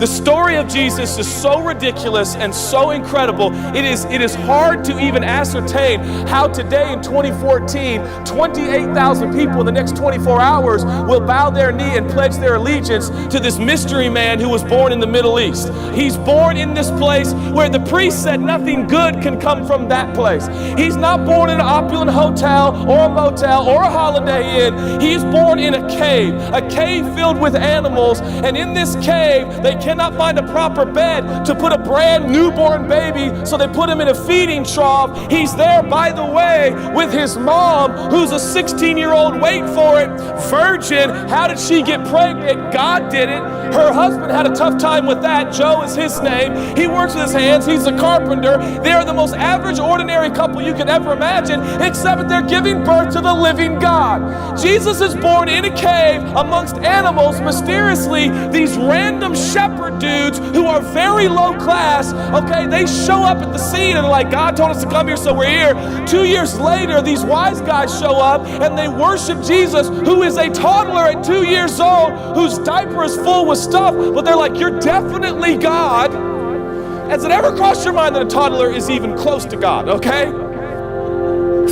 The story of Jesus is so ridiculous and so incredible. It is hard to even ascertain how today in 2014, 28,000 people in the next 24 hours will bow their knee and pledge their allegiance to this mystery man who was born in the Middle East. He's born in this place where the priest said nothing good can come from that place. He's not born in an opulent hotel or a motel or a Holiday Inn. He's born in a cave filled with animals, and in this cave they cannot find a proper bed to put a brand newborn baby, so they put him in a feeding trough. He's there, by the way, with his mom, who's a 16-year-old, wait for it, virgin. How did she get pregnant? God did it. Her husband had a tough time with that. Joe is his name. He works with his hands. He's a carpenter. They are the most average, ordinary couple you could ever imagine, except that they're giving birth to the living God. Jesus is born in a cave amongst animals. Mysteriously, these random shepherd dudes who are very low class, okay, they show up at the scene and like, God told us to come here, so we're here. 2 years later, these wise guys show up and they worship Jesus, who is a toddler at 2 years old, whose diaper is full with stuff, but they're like, you're definitely God. Has it ever crossed your mind that a toddler is even close to God, okay?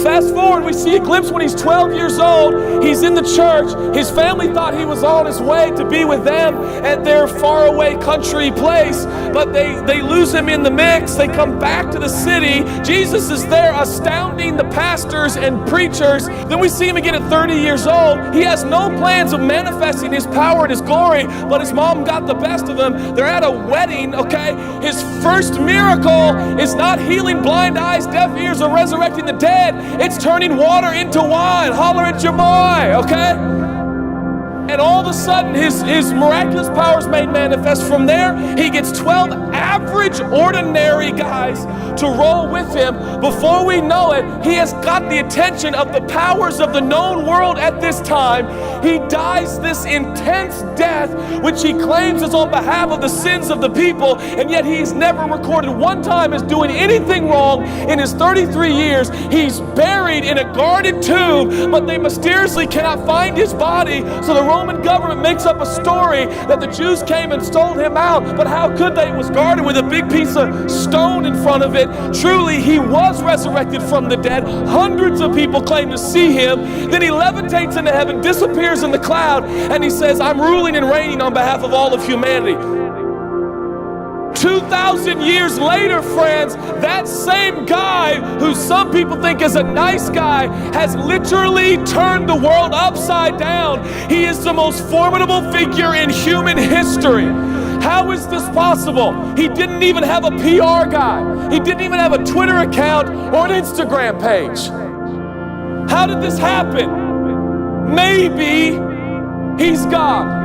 Fast forward, we see a glimpse when he's 12 years old. He's in the church. His family thought he was on his way to be with them at their faraway country place, but they lose him in the mix. They come back to the city. Jesus is there astounding the pastors and preachers. Then we see him again at 30 years old. He has no plans of manifesting his power and his glory, but his mom got the best of him. They're at a wedding, okay? His first miracle is not healing blind eyes, deaf ears, or resurrecting the dead. It's turning water into wine. Holler at your boy, okay? And all of a sudden, his miraculous powers made manifest. From there, he gets 12 average, ordinary guys to roll with him. Before we know it, he has got the attention of the powers of the known world at this time. He dies this intense death, which he claims is on behalf of the sins of the people, and yet he's never recorded one time as doing anything wrong in his 33 years. He's buried in a guarded tomb, but they mysteriously cannot find his body, so the Roman government makes up a story that the Jews came and stole him out. But how could they? It was guarded with a big piece of stone in front of it. Truly, he was resurrected from the dead. Hundreds of people claim to see him. Then he levitates into heaven, disappears in the cloud, and he says, I'm ruling and reigning on behalf of all of humanity. 2,000 years later, friends, that same guy, who some people think is a nice guy, has literally turned the world upside down. He is the most formidable figure in human history. How is this possible? He didn't even have a PR guy. He didn't even have a Twitter account or an Instagram page. How did this happen? Maybe he's God.